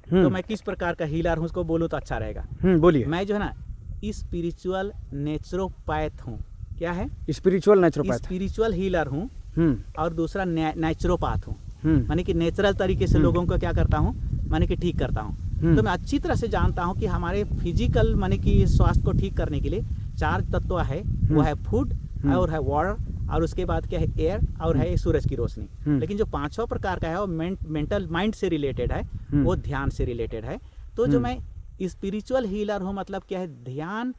तो मैं किस प्रकार का हीलर हूँ उसको बोलूँ तो अच्छा रहेगा। बोलिए। मैं जो है ना स्पिरिचुअल नेचुरोपैथ हूँ। क्या है? Spiritual naturopath. स्पिरिचुअल हीलर हूँ और दूसरा नेचुरोपैथ हूँ। माने कि नेचुरल तरीके से लोगों को क्या करता हूँ, माने कि ठीक करता हूँ। तो मैं अच्छी तरह से जानता हूँ कि हमारे फिजिकल माने कि स्वास्थ्य को ठीक करने के लिए 4 तत्व है। वो है फूड और है वाटर और उसके बाद क्या है एयर और है सूरज की रोशनी। लेकिन जो 5वां प्रकार का है वो मेंटल माइंड से रिलेटेड है, वो ध्यान से रिलेटेड है। तो जो मैं स्पिरिचुअल हीलर हूँ मतलब क्या है, ध्यान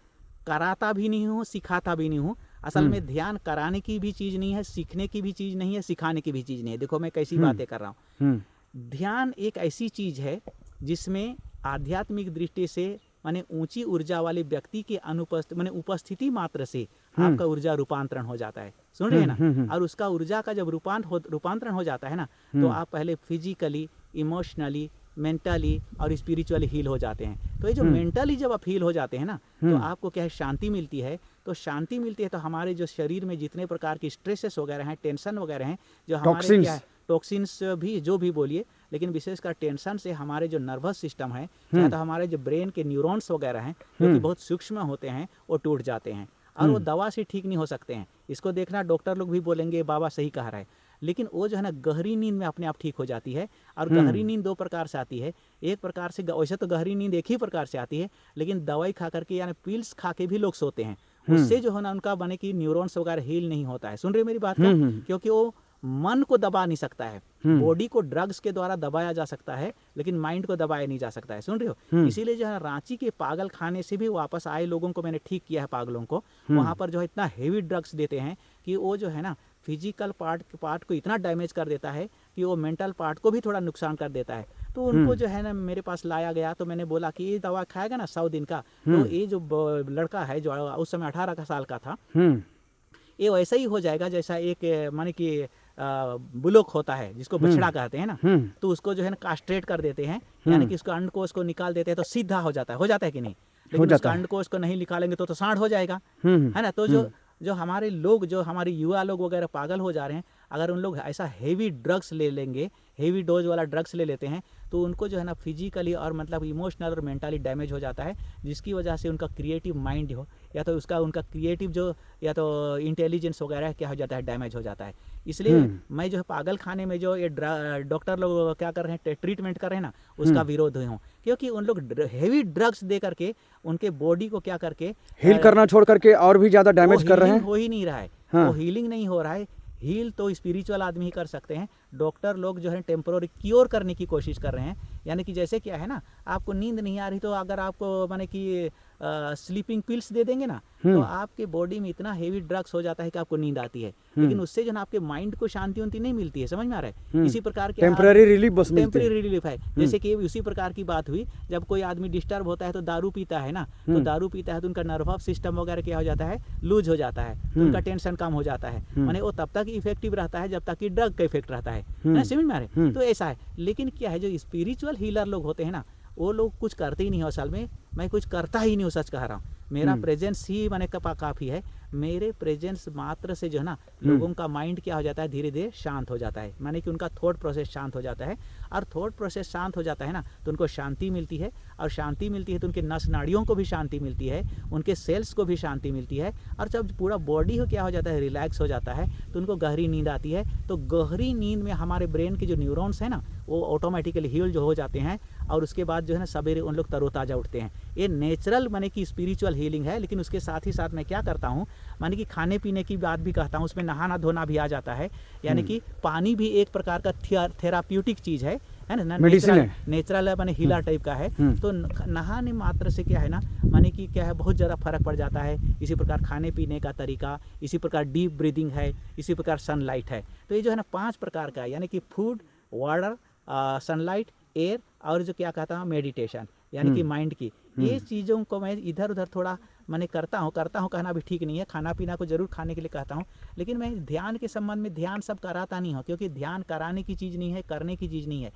कराता भी नहीं हूँ, सिखाता भी नहीं हूँ। असल में ध्यान कराने की भी चीज़ नहीं है, सीखने की भी चीज़ नहीं है, सिखाने की भी चीज़ नहीं है। देखो मैं कैसी बातें कर रहा हूँ। ध्यान एक ऐसी चीज़ है जिसमें आध्यात्मिक दृष्टि से माने ऊंची ऊर्जा वाले व्यक्ति के माने उपस्थिति मात्र से आपका ऊर्जा रूपांतरण हो जाता है। सुन रहे हैं ना? और उसका ऊर्जा का जब रूपांतरण हो जाता है ना, तो आप पहले फिजिकली, इमोशनली, मेंटली और स्पिरिचुअली हील हो जाते हैं। तो ये जो मेंटली जब आप हील हो जाते हैं ना, तो आपको क्या है, शांति मिलती है। तो शांति मिलती है तो हमारे जो शरीर में जितने प्रकार की स्ट्रेसेस वगैरह हैं, टेंशन वगैरह हैं, जो हमारे क्या है टॉक्सिन्स भी जो भी बोलिए, लेकिन विशेषकर टेंशन से हमारे जो नर्वस सिस्टम है, चाहे तो हमारे जो ब्रेन के न्यूरॉन्स वगैरह हैं जो कि बहुत सूक्ष्म होते हैं, वो टूट जाते हैं और वो दवा से ठीक नहीं हो सकते हैं। इसको देखना, डॉक्टर लोग भी बोलेंगे बाबा सही कह रहा है, लेकिन वो जो है ना गहरी नींद में अपने आप ठीक हो जाती है। और गहरी नींद 2 प्रकार से आती है। एक प्रकार से वैसे तो गहरी नींद एक ही प्रकार से आती है, लेकिन दवाई खा करके यानी पिल्स खा के भी लोग सोते हैं, उससे जो है ना उनका बने कि न्यूरॉन्स वगैरह हील नहीं होता है। सुन रहे मेरी बात का? क्योंकि वो मन को दबा नहीं सकता है। बॉडी को ड्रग्स के द्वारा दबाया जा सकता है, लेकिन माइंड को दबाया नहीं जा सकता है। सुन रहे हो? इसीलिए जो है रांची के पागल खाने से भी वापस आए लोगों को मैंने ठीक किया है। पागलों को वहाँ पर जो है इतना हेवी ड्रग्स देते हैं कि वो जो है ना फिजिकल पार्ट को इतना डैमेज कर देता है कि वो मेंटल पार्ट को भी थोड़ा नुकसान कर देता है। तो उनको जो है ना मेरे पास लाया गया, तो मैंने बोला कि ये दवा खाएगा ना 100 दिन का, तो ये जो लड़का है जो उस समय 18 साल का था, ये वैसा ही हो जाएगा जैसा एक माने कि बुलोक होता है जिसको बछड़ा कहते हैं ना, तो उसको जो है ना कास्ट्रेट कर देते हैं, यानी कि उसको अंडकोश को निकाल देते हैं तो सीधा हो जाता है कि नहीं? लेकिन उसका अंडकोश को नहीं निकालेंगे तो सांड हो जाएगा, है ना? तो जो हमारे लोग, जो हमारे युवा लोग वगैरह पागल हो जा रहे हैं, अगर उन लोग ऐसा हेवी ड्रग्स ले लेंगे, हेवी डोज वाला ड्रग्स ले लेते हैं, तो उनको जो है ना फिजिकली और मतलब इमोशनल और मेंटली डैमेज हो जाता है, जिसकी वजह से उनका क्रिएटिव माइंड हो या तो उनका क्रिएटिव जो या तो इंटेलिजेंस वगैरह क्या हो जाता है, डैमेज हो जाता है। इसलिए मैं जो है पागल खाने में जो ये डॉक्टर लोग क्या कर रहे हैं, ट्रीटमेंट कर रहे हैं ना, उसका विरोध हुए हूँ। क्योंकि उन लोग हेवी ड्रग्स दे करके उनके बॉडी को क्या करके हील करना छोड़ करके और भी ज़्यादा डैमेज कर रहे हैं। हो ही नहीं रहा है, वो हीलिंग नहीं हो रहा है। हील तो स्पिरिचुअल आदमी ही कर सकते हैं। डॉक्टर लोग जो है टेम्पोररी क्योर करने की कोशिश कर रहे हैं, यानी कि जैसे क्या है ना, आपको नींद नहीं आ रही तो अगर आपको माने कि स्लीपिंग पिल्स दे देंगे ना, तो आपके बॉडी में इतना हेवी ड्रग्स हो जाता है कि आपको नींद आती है, लेकिन उससे जो ना आपके माइंड को शांति उंती नहीं मिलती है। समझ में आ रहा है? इसी प्रकार के टेम्पररी रिलीफ, बस टेम्पररी रिलीफ है। जैसे कि उसी प्रकार की बात हुई, जब कोई आदमी डिस्टर्ब होता है तो दारू पीता है ना, तो दारू पीता है तो उनका नर्वस सिस्टम वगैरह क्या हो जाता है, लूज हो जाता है, तो उनका टेंशन कम हो जाता है। माने वो तब तक इफेक्टिव रहता है जब तक कि ड्रग का इफेक्ट रहता है। समझ में आ रहा है? तो ऐसा है। लेकिन क्या है, जो स्पिरिचुअल हीलर लोग होते हैं ना, वो लोग कुछ करते ही नहीं हो। असल में मैं कुछ करता ही नहीं हूँ, सच कह रहा हूँ। मेरा प्रेजेंस ही मैंने काफ़ी है। मेरे प्रेजेंस मात्र से जो है ना लोगों का माइंड क्या हो जाता है, धीरे धीरे शांत हो जाता है, माने कि उनका थॉट प्रोसेस शांत हो जाता है। और थॉट प्रोसेस शांत हो जाता है ना, तो उनको शांति मिलती है, और शांति मिलती है तो उनके नस नाड़ियों को भी शांति मिलती है, उनके सेल्स को भी शांति मिलती है। और जब पूरा बॉडी को क्या हो जाता है, रिलैक्स हो जाता है, तो उनको गहरी नींद आती है। तो गहरी नींद में हमारे ब्रेन के जो न्यूरॉन्स हैं ना, वो ऑटोमेटिकली हील जो हो जाते हैं, और उसके बाद जो है ना सवेरे उन लोग तरोताज़ा उठते हैं। ये नेचुरल माने कि स्पिरिचुअल हीलिंग है। लेकिन उसके साथ ही साथ मैं क्या करता हूँ, माने कि खाने पीने की बात भी कहता हूँ, उसमें नहाना धोना भी आ जाता है। यानी कि पानी भी एक प्रकार का थेराप्यूटिक चीज़ है ना, नेचुरल माने हीला टाइप का है। तो नहाने मात्र से क्या है ना, माने कि क्या है, बहुत ज़्यादा फर्क पड़ जाता है। इसी प्रकार खाने पीने का तरीका, इसी प्रकार डीप ब्रीदिंग है, इसी प्रकार सनलाइट है। तो ये जो है ना 5 प्रकार का है, यानी कि फूड, वाटर, सनलाइट, एयर और जो क्या कहता हूँ मेडिटेशन, यानी कि माइंड की। ये चीज़ों को मैं इधर उधर थोड़ा मैंने करता हूँ कहना भी ठीक नहीं है। खाना पीना को जरूर खाने के लिए कहता हूँ, लेकिन मैं ध्यान के संबंध में ध्यान सब कराता नहीं हूँ, क्योंकि ध्यान कराने की चीज़ नहीं है, करने की चीज़ नहीं है।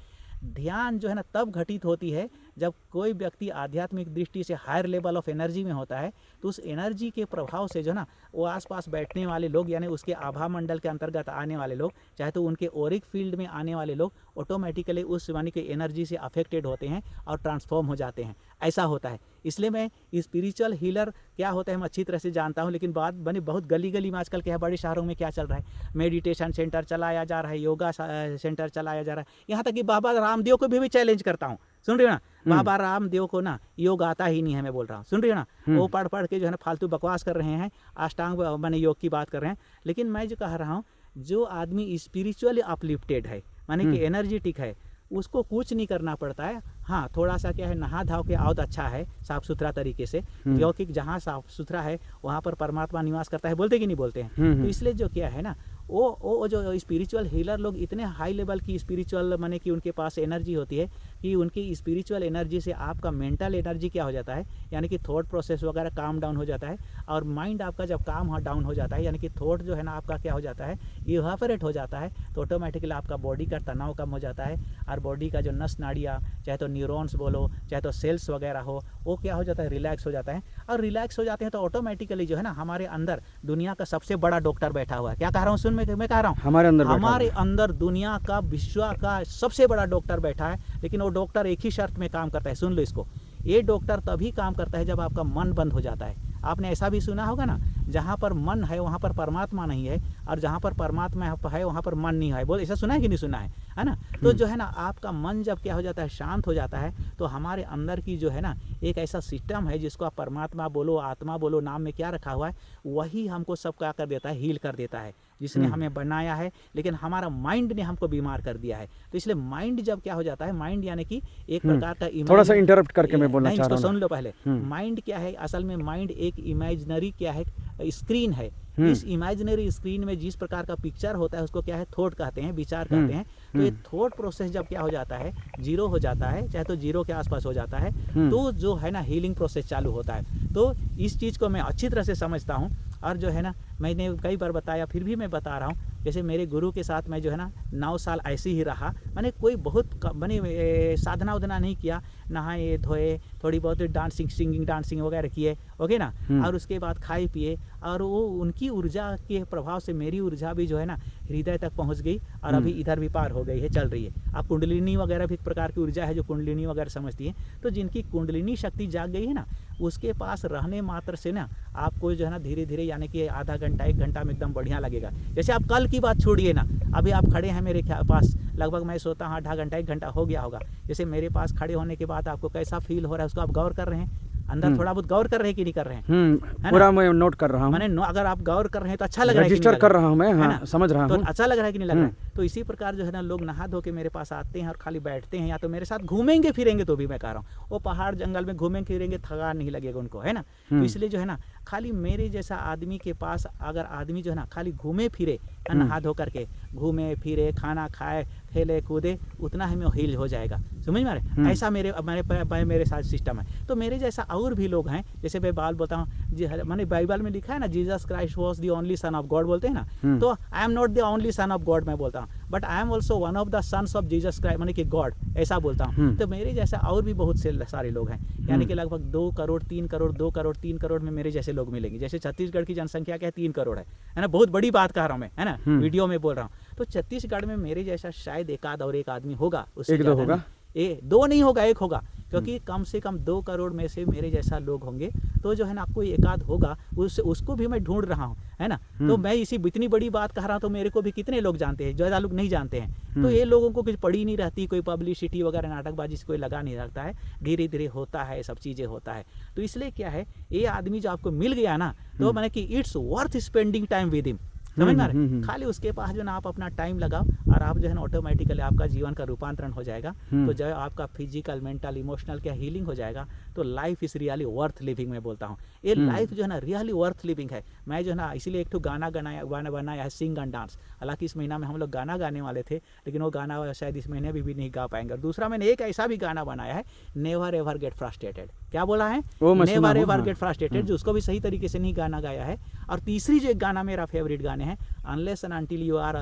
ध्यान जो है ना तब घटित होती है जब कोई व्यक्ति आध्यात्मिक दृष्टि से हायर लेवल ऑफ एनर्जी में होता है तो उस एनर्जी के प्रभाव से जो ना वो आसपास बैठने वाले लोग यानी उसके आभा मंडल के अंतर्गत आने वाले लोग, चाहे तो उनके ओरिक फील्ड में आने वाले लोग ऑटोमेटिकली उस वाणी की एनर्जी से अफेक्टेड होते हैं और ट्रांसफॉर्म हो जाते हैं। ऐसा होता है। इसलिए मैं स्पिरिचुअल हीलर क्या होता है मैं अच्छी तरह से जानता हूँ, लेकिन बात बनी बहुत गली गली में आजकल क्या है, बड़े शहरों में क्या चल रहा है, मेडिटेशन सेंटर चलाया जा रहा है, योगा सेंटर चलाया जा रहा है, यहाँ तक कि बाबा रामदेव को भी चैलेंज करता हूँ। सुन रही हो ना, बाबा रामदेव को ना योग आता ही नहीं है, मैं बोल रहा हूँ। सुन रही हो ना, वो पढ़ पढ़ के जो है ना फालतू बकवास कर रहे हैं, अष्टांग माने योग की बात कर रहे हैं। लेकिन मैं जो कह रहा हूँ, जो आदमी स्पिरिचुअली अपलिफ्टेड है माने कि एनर्जेटिक है, उसको कुछ नहीं करना पड़ता है। हाँ, थोड़ा सा क्या है, नहा धाव के आओ तो अच्छा है साफ सुथरा तरीके से, क्योंकि जहाँ साफ सुथरा है वहाँ पर परमात्मा निवास करता है। बोलते कि नहीं बोलते हैं? तो इसलिए जो क्या है ना, वो जो स्पिरिचुअल हीलर लोग इतने हाई लेवल की स्पिरिचुअल माने कि उनके पास एनर्जी होती है कि उनकी स्पिरिचुअल एनर्जी से आपका मेंटल एनर्जी क्या हो जाता है, यानी कि थॉट प्रोसेस वगैरह काम डाउन हो जाता है। और माइंड आपका जब काम डाउन हो जाता है, यानी कि थॉट जो है ना आपका क्या हो जाता है, इवापोरेट हो जाता है, तो ऑटोमेटिकली आपका बॉडी का तनाव कम हो जाता है और बॉडी का जो नस नाड़ियाँ, चाहे तो न्यूरॉन्स बोलो, चाहे तो सेल्स वगैरह हो, वो क्या हो जाता है, रिलैक्स हो जाता है। और रिलैक्स हो जाते हैं तो ऑटोमेटिकली जो है ना हमारे अंदर दुनिया का सबसे बड़ा डॉक्टर बैठा हुआ है। क्या कह रहा हूँ, सुन मैं कह रहा हूँ, हमारे अंदर दुनिया का, विश्व का सबसे बड़ा डॉक्टर बैठा है। लेकिन वो डॉक्टर एक ही शर्त में काम करता है, सुन लो इसको, ये डॉक्टर तभी काम करता है जब आपका मन बंद हो जाता है। आपने ऐसा भी सुना होगा ना, जहाँ पर मन है वहाँ पर परमात्मा नहीं है, और जहाँ पर परमात्मा है वहाँ पर मन नहीं है। बोल, ऐसा सुना है कि नहीं सुना है ना? तो जो है ना आपका मन जब क्या हो जाता है, शांत हो जाता है, तो हमारे अंदर की जो है ना एक ऐसा सिस्टम है जिसको आप परमात्मा बोलो, आत्मा बोलो, नाम में क्या रखा हुआ है, वही हमको सब क्या कर देता है, हील कर देता है, जिसने हमें बनाया है। लेकिन हमारा माइंड ने हमको बीमार कर दिया है। तो इसलिए माइंड जब क्या हो जाता है, माइंड यानी कि एक प्रकार का थोड़ा सा इंटरप्ट करके मैं बोलना चाह रहा हूँ, सुन लो पहले। माइंड क्या है, असल में माइंड एक इमेजिनरी क्या है, स्क्रीन है। इस इमेजिनरी स्क्रीन में जिस प्रकार का पिक्चर होता है उसको क्या है, थॉट कहते हैं, विचार कहते हैं। तो ये थॉट प्रोसेस जब क्या हो जाता है, जीरो हो जाता है, चाहे तो जीरो के आसपास हो जाता है, तो जो है ना हीलिंग प्रोसेस चालू होता है। तो इस चीज़ को मैं अच्छी तरह से समझता हूँ। और जो है ना मैंने कई बार बताया, फिर भी मैं बता रहा हूँ, जैसे मेरे गुरु के साथ मैं जो है ना 9 साल ऐसे ही रहा। मैंने कोई बहुत मैंने साधना उधना नहीं किया, नहाए धोए, थोड़ी बहुत डांसिंग सिंगिंग डांसिंग वगैरह किए, ओके ना, और उसके बाद खाए पिए, और वो उनकी ऊर्जा के प्रभाव से मेरी ऊर्जा भी जो है ना हृदय तक पहुंच गई, और अभी इधर भी पार हो गई है, चल रही है। अब कुंडलिनी वगैरह भी एक प्रकार की ऊर्जा है जो कुंडलिनी वगैरह समझती है। तो जिनकी कुंडलिनी शक्ति जाग गई है ना, उसके पास रहने मात्र से ना आपको जो है ना धीरे धीरे, यानी कि आधा घंटा 1 घंटा में एकदम बढ़िया लगेगा। जैसे आप कल की बात छोड़िए ना, अभी आप खड़े हैं मेरे पास, लगभग मैं सोता हूँ आधा घंटा 1 घंटा हो गया होगा। जैसे मेरे पास खड़े होने के बाद आपको कैसा फील हो रहा है, उसको आप गौर कर रहे हैं, अंदर थोड़ा बहुत गौर कर रहे हैं कि नहीं कर रहे हैं? पूरा मैं नोट कर रहा हूँ। मैंने अगर आप गौर कर रहे हैं तो अच्छा लग रहा है, रजिस्टर कर रहा हूँ मैं, हाँ, समझ रहा हूँ, तो अच्छा लग रहा है कि नहीं लग रहा है? तो इसी प्रकार जो है ना लोग नहा धो के मेरे पास आते हैं और खाली बैठते हैं, या तो मेरे साथ घूमेंगे फिरेंगे, तो भी मैं कह रहा हूँ वो पहाड़ जंगल में घूमेंगे फिरेंगे, थकान नहीं लगेगा उनको, है ना। तो इसलिए जो है ना खाली मेरे जैसा आदमी के पास अगर आदमी जो है ना खाली घूमे फिरे, नहा धो करके घूमे फिरे, खाना खाए, खेले कूदे, उतना ही में हील हो जाएगा। समझ में आ रहे? ऐसा मेरे साथ सिस्टम है। तो मेरे जैसा और भी लोग हैं, जैसे मैं बाल बोलता हूँ, मैंने बाइबल में लिखा है ना, Jesus Christ was the only son of God बोलते हैं ना, तो I am not the only son of God मैं बोलता हूँ, but I am also one of the sons of Jesus Christ, माने कि गॉड, ऐसा बोलता हूँ। तो मेरे जैसा और भी बहुत से सारे लोग हैं, यानी कि लगभग 2 करोड़ 3 करोड़ 2 करोड़ 3 करोड़ में मेरे जैसे लोग मिलेंगे। जैसे छत्तीसगढ़ की जनसंख्या क्या है, 3 करोड़ है ना, बहुत बड़ी बात कह रहा हूँ मैं, है ना, वीडियो में बोल रहा हूँ। तो छत्तीसगढ़ में मेरे जैसा शायद एकाध और एक आदमी होगा, उससे एक दो होगा, 2 नहीं होगा, 1 होगा, क्योंकि कम से कम 2 करोड़ में से मेरे जैसा लोग होंगे, तो जो है ना कोई एकाध होगा, उसको भी मैं ढूंढ रहा हूँ, है ना। तो मैं इतनी बड़ी बात कह रहा हूँ, तो मेरे को भी कितने लोग जानते हैं, ज़्यादा लोग नहीं जानते हैं। तो ये लोगों को कुछ पड़ी नहीं रहती, कोई पब्लिसिटी वगैरह नाटकबाजी से कोई लगा नहीं रखता है, धीरे धीरे होता है, सब चीज़ें होता है। तो इसलिए क्या है, ये आदमी जो आपको मिल गया ना, तो मैंने कि it's worth spending time with him, समझ में आ रहा है? खाली उसके पास जो ना आप अपना टाइम लगाओ, और आप जो है ना ऑटोमेटिकली आपका जीवन का रूपांतरण हो जाएगा। तो जो है आपका फिजिकल मेंटल इमोशनल क्या हीलिंग हो जाएगा। तो life is really worth living मैं बोलता हूँ, ये लाइफ जो है ना रियली वर्थ लिविंग है। मैं जो है ना इसीलिए एक गाना बनाया है, सिंग एंड डांस। हालांकि इस महीना में हम लोग गाना गाने वाले थे, लेकिन वो गाना शायद इस महीने भी नहीं गा पाएंगे। और दूसरा मैंने एक ऐसा भी गाना बनाया है, नेवर एवर गेट फ्रस्ट्रेटेड। क्या बोला है? नेवर एवर गेट फ्रस्ट्रेटेड, जो उसको भी सही तरीके से नहीं गाना गाया है। और तीसरी जो एक गाना मेरा फेवरेट गाने हैं, unless and until you are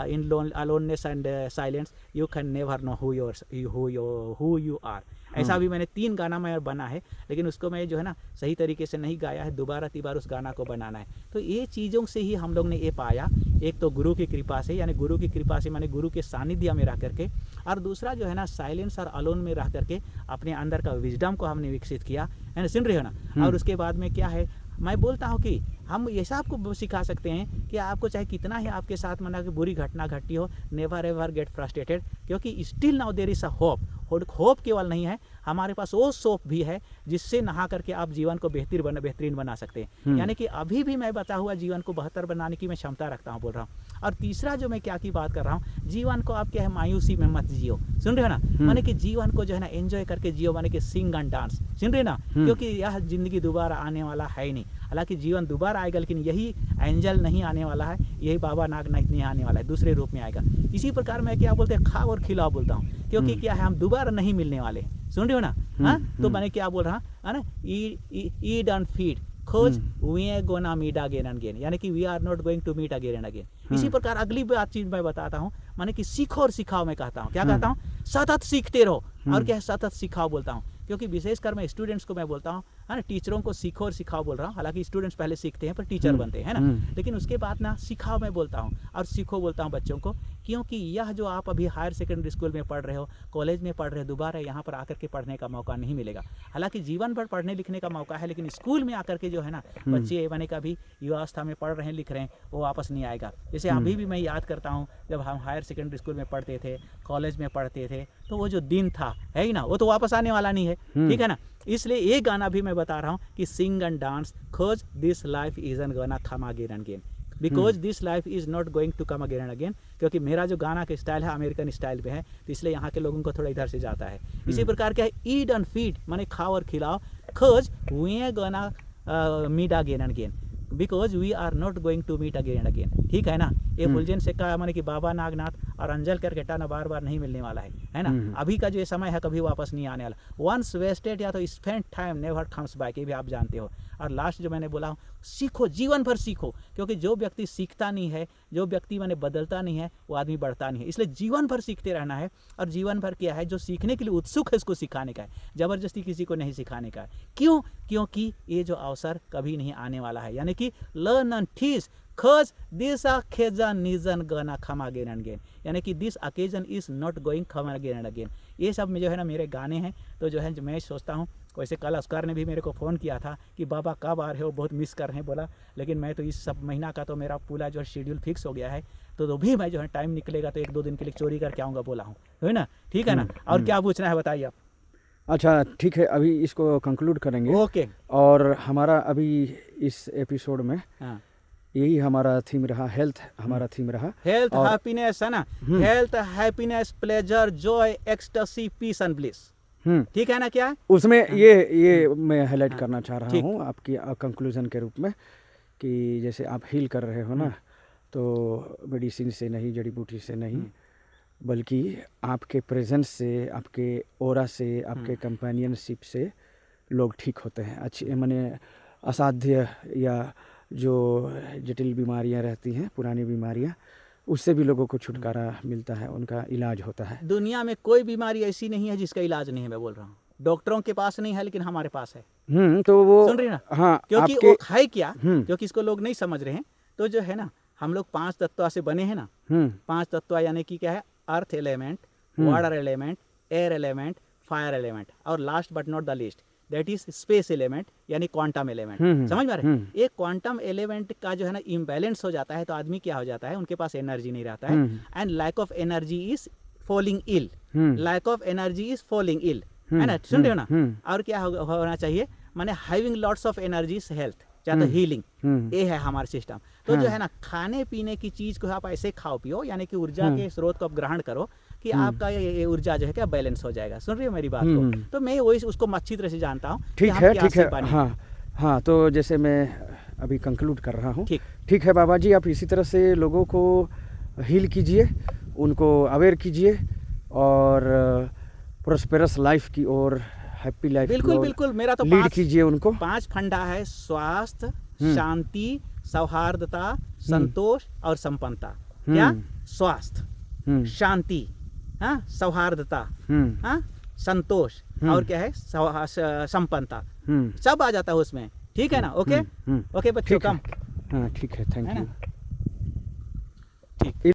in aloneness and silence you can never know who you are। ऐसा भी मैंने 3 गाना मैं बना है, लेकिन उसको मैं जो है ना सही तरीके से नहीं गाया है, दोबारा तीबार उस गाना को बनाना है। तो ये चीज़ों से ही हम लोग ने ये पाया, एक तो गुरु की कृपा से, यानी गुरु की कृपा से मैंने गुरु के सानिध्य में रह करके, और दूसरा जो है ना साइलेंस और अलोन में रह करके अपने अंदर का विजडम को हमने विकसित किया, है ना, सुन रहे हो ना। और उसके बाद में क्या है, मैं बोलता हूँ कि हम ऐसा आपको सिखा सकते हैं कि आपको चाहे कितना ही आपके साथ मना कि बुरी घटना घटी हो, नेवर एवर गेट फ्रस्ट्रेटेड, क्योंकि still now there is a hope. Hope केवल नहीं है, हमारे पास वो सोप भी है जिससे नहा करके आप जीवन को बेहतरीन बना सकते हैं। यानी कि अभी भी मैं बचा हुआ जीवन को बेहतर बनाने की मैं क्षमता रखता हूँ, बोल रहा हूँ। और तीसरा जो मैं क्या की बात कर रहा हूँ, जीवन को आप क्या है मायूसी में मत जियो, सुन रहे हो ना, माने कि जीवन को जो है ना एंजॉय करके जियो, माने कि सिंग एंड डांस, सुन रहे ना, क्योंकि यह जिंदगी दोबारा आने वाला है नहीं। हालांकि जीवन दोबारा आएगा, लेकिन यही एंजल नहीं आने वाला है, यही बाबा नाग नहीं आने वाला है, दूसरे रूप में आएगा। इसी प्रकार मैं क्या बोलते हैं, खा और खिलाओ बोलता हूँ, क्योंकि क्या है हम दोबारा नहीं मिलने वाले हैं, सुन रहे हो ना। हाँ, तो मैंने क्या बोल रहा है ना, ईट एंड फीड, खोज, we are gonna meet again and again, यानी कि we are not going to meet again and again. इसी प्रकार अगली बात चीज मैं बताता हूँ, माने कि सीखो और सिखाओ मैं कहता हूँ। क्या कहता हूँ, सतत सीखते रहो, और क्या है सतत सिखाओ बोलता हूँ, क्योंकि विशेषकर मैं स्टूडेंट्स को मैं बोलता हूँ, है ना, टीचरों को सीखो और सिखाओ बोल रहा हूँ। हालांकि स्टूडेंट्स पहले सीखते हैं पर टीचर बनते हैं, है ना, लेकिन उसके बाद ना सिखाओ मैं बोलता हूँ और सीखो बोलता हूँ बच्चों को, क्योंकि यह जो आप अभी हायर सेकेंडरी स्कूल में पढ़ रहे हो, कॉलेज में पढ़ रहे हो, दोबारा यहाँ पर आकर के पढ़ने का मौका नहीं मिलेगा। हालांकि जीवन भर पढ़ने लिखने का मौका है, लेकिन स्कूल में आकर के जो है ना बच्चे बने का भी युवावस्था में पढ़ रहे हैं, लिख रहे हैं, वो वापस नहीं आएगा। जैसे अभी भी मैं याद करता हूँ, जब हम हायर सेकेंडरी स्कूल में पढ़ते थे, कॉलेज में पढ़ते थे, तो वो जो दिन था है ही ना, वो तो वापस आने वाला नहीं है, ठीक है ना। इसलिए ये गाना भी मैं बता रहा हूँ कि सिंग एंड डांस, खोज this life isn't gonna come again and again, because this life is not going to come again and again. क्योंकि मेरा जो गाना का स्टाइल है अमेरिकन स्टाइल पे है, तो इसलिए यहाँ के लोगों को थोड़ा इधर से जाता है। इसी प्रकार क्या है, ईट एंड फीड, माने खाओ और खिलाओ, खोज, we are gonna meet again and again, because we are not going to meet again and again, ठीक है ना। ये फुलजन से कहा माने कि बाबा नागनाथ और अंजल करके टाना बार बार नहीं मिलने वाला है ना। अभी का जो ये समय है कभी वापस नहीं आने वाला। वंस वेस्टेड या तो spend time never comes back, ये भी आप जानते हो। और लास्ट जो मैंने बोला, सीखो, जीवन भर सीखो, क्योंकि जो व्यक्ति सीखता नहीं है, जो व्यक्ति मैंने बदलता नहीं है, वो आदमी बढ़ता नहीं है। इसलिए जीवन भर सीखते रहना है। और जीवन भर क्या है, जो सीखने के लिए उत्सुक है उसको सिखाने का है, जबरदस्ती किसी को नहीं सिखाने का है। क्यों? क्योंकि ये जो अवसर कभी नहीं आने वाला है। यानी कि लर्न एंड टीच, खोज दिस अकेजन निजन गना खम अगेन एंड अगेन, यानी कि this occasion is not going खम अगेन एंड अगेन। ये सब में जो है ना मेरे गाने हैं। तो जो है मैं सोचता हूँ, वैसे कल अस्कार ने भी मेरे को फ़ोन किया था कि बाबा कब आ रहे हो, बहुत मिस कर रहे हैं, बोला। लेकिन मैं तो इस सब महीना का तो मेरा पूरा जो है शेड्यूल फिक्स हो गया है, तो भी मैं जो है टाइम निकलेगा तो 1-2 दिन के लिए चोरी करके आऊँगा, बोला हूँ, है ना, ठीक है ना। और क्या पूछना है बताइए आप। अच्छा ठीक है, अभी इसको कंक्लूड करेंगे। ओके। और हमारा अभी इस एपिसोड में हाँ, यही हमारा थीम रहा, हेल्थ हमारा थीम रहा, हेल्थ हैप्पीनेस, है ना, health happiness pleasure joy ecstasy peace and bliss, ठीक है ना। क्या है उसमें ये मैं हाईलाइट करना चाह रहा हूँ आपकी कंक्लूजन के रूप में, कि जैसे आप हील कर रहे हो ना, तो मेडिसिन से नहीं, जड़ी बूटी से नहीं, बल्कि आपके प्रेजेंस से, आपके ओरा से, आपके कंपेनियनशिप से लोग ठीक होते हैं। अच्छी माने असाध्य या जो जटिल बीमारियां रहती हैं, पुरानी बीमारियां, उससे भी लोगों को छुटकारा मिलता है, उनका इलाज होता है। दुनिया में कोई बीमारी ऐसी नहीं है जिसका इलाज नहीं है, मैं बोल रहा हूँ। डॉक्टरों के पास नहीं है, लेकिन हमारे पास है। तो वो सुन रही ना, हाँ, क्योंकि वो है क्या, क्योंकि इसको लोग नहीं समझ रहे हैं। तो जो है ना, हम लोग 5 तत्व से बने हैं ना, 5 तत्व यानी कि क्या है, earth element, water element, air element, fire element, और last but not the least that is space element, यानी क्वांटम एलिमेंट। समझ में आ रहा है? एक क्वांटम एलिमेंट का जो है ना इम्बैलेंस हो जाता है, तो आदमी क्या हो जाता है, उनके पास एनर्जी नहीं रहता है, and lack of energy is falling ill, lack of energy is falling ill, है ना, सुन रहे हो ना। और क्या होना चाहिए, माने having lots of energy is health, या तो हीलिंग, ये है हमारा सिस्टम। तो जो है ना, खाने पीने की चीज को आप ऐसे खाओ पियो, यानी कि ऊर्जा के स्रोत को आप ग्रहण करो, कि आपका ये ऊर्जा जो है क्या बैलेंस हो जाएगा। सुन रही हो मेरी बात को? तो मैं वही उसको अच्छी तरह से जानता हूँ। ठीक है। हाँ, तो जैसे मैं अभी कंक्लूड कर रहा हूँ। ठीक है बाबा जी, आप इसी तरह से लोगों को हील कीजिए, उनको अवेयर कीजिए, और प्रोस्पेरस लाइफ की और हैप्पी लाइफ बिल्कुल मेरा तो लीड कीजिए उनको। 5 फंडा है, स्वास्थ्य, शांति, सौहार्दता, संतोष और संपन्नता। क्या? स्वास्थ्य, शांति, सौहार्दता, संतोष, और क्या है? संपन्नता, सब आ जाता है उसमें। ठीक है ना? ओके ओके बच्चों, कम। हाँ ठीक है, थैंक है ना? यू। ठीक।